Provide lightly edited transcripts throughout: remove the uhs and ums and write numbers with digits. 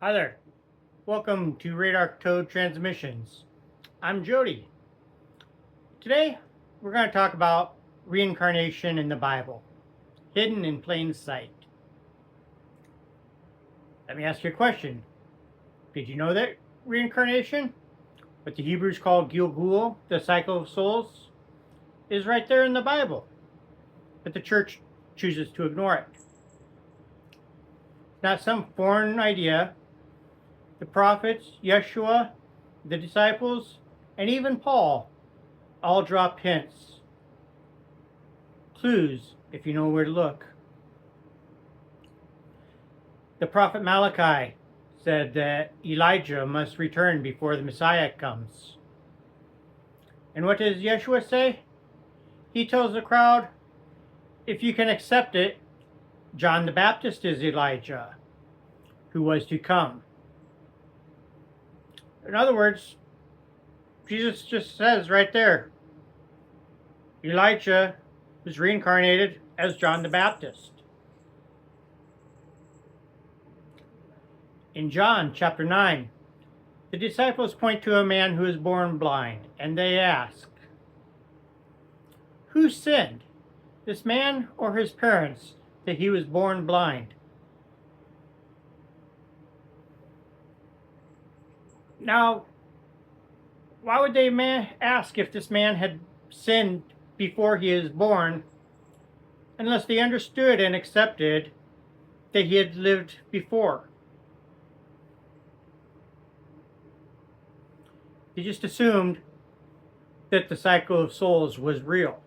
Hi there. Welcome to Radar Code Transmissions. I'm Jody. Today, we're going to talk about reincarnation in the Bible, hidden in plain sight. Let me ask you a question. Did you know that reincarnation, what the Hebrews call Gilgul, the cycle of souls, is right there in the Bible, but the church chooses to ignore it? It's not some foreign idea. The prophets, Yeshua, the disciples, and even Paul all drop hints, clues, if you know where to look. The prophet Malachi said that Elijah must return before the Messiah comes. And what does Yeshua say? He tells the crowd, if you can accept it, John the Baptist is Elijah, who was to come. In other words, Jesus just says right there, Elijah was reincarnated as John the Baptist. In John chapter 9, the disciples point to a man who is born blind, and they ask, who sinned, this man or his parents, that he was born blind? Now, why would they ask if this man had sinned before he was born, unless they understood and accepted that he had lived before? They just assumed that the cycle of souls was real.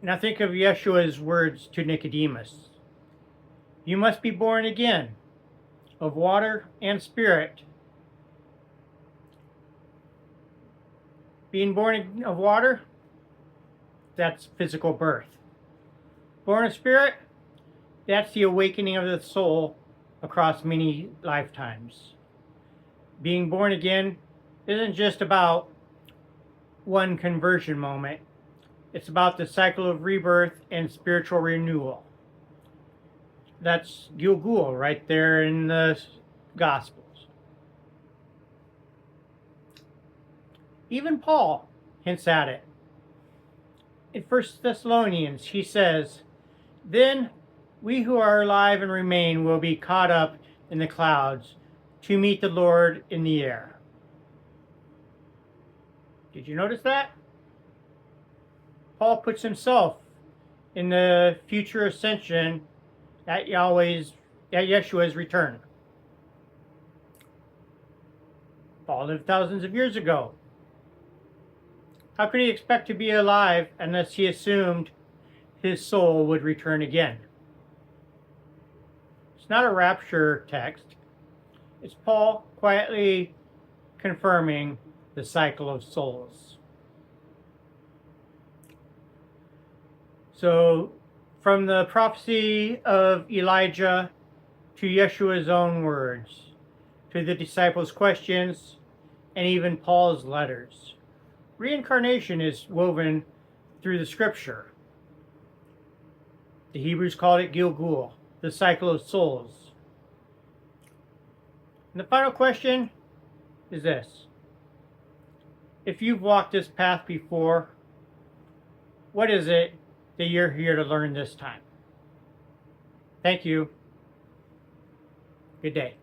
Now think of Yeshua's words to Nicodemus. You must be born again, of water and spirit. Being born of water, that's physical birth. Born of spirit, that's the awakening of the soul across many lifetimes. Being born again isn't just about one conversion moment. It's about the cycle of rebirth and spiritual renewal. That's Gilgul right there in the Gospels. Even Paul hints at it. In 1 Thessalonians, he says, then we who are alive and remain will be caught up in the clouds to meet the Lord in the air. Did you notice that? Paul puts himself in the future ascension at Yeshua's return. Paul lived thousands of years ago. How could he expect to be alive unless he assumed his soul would return again? It's not a rapture text. It's Paul quietly confirming the cycle of souls. So, from the prophecy of Elijah to Yeshua's own words, to the disciples' questions, and even Paul's letters, reincarnation is woven through the scripture. The Hebrews called it Gilgul, the cycle of souls. And the final question is this. If you've walked this path before, what is it that you're here to learn this time? Thank you. Good day.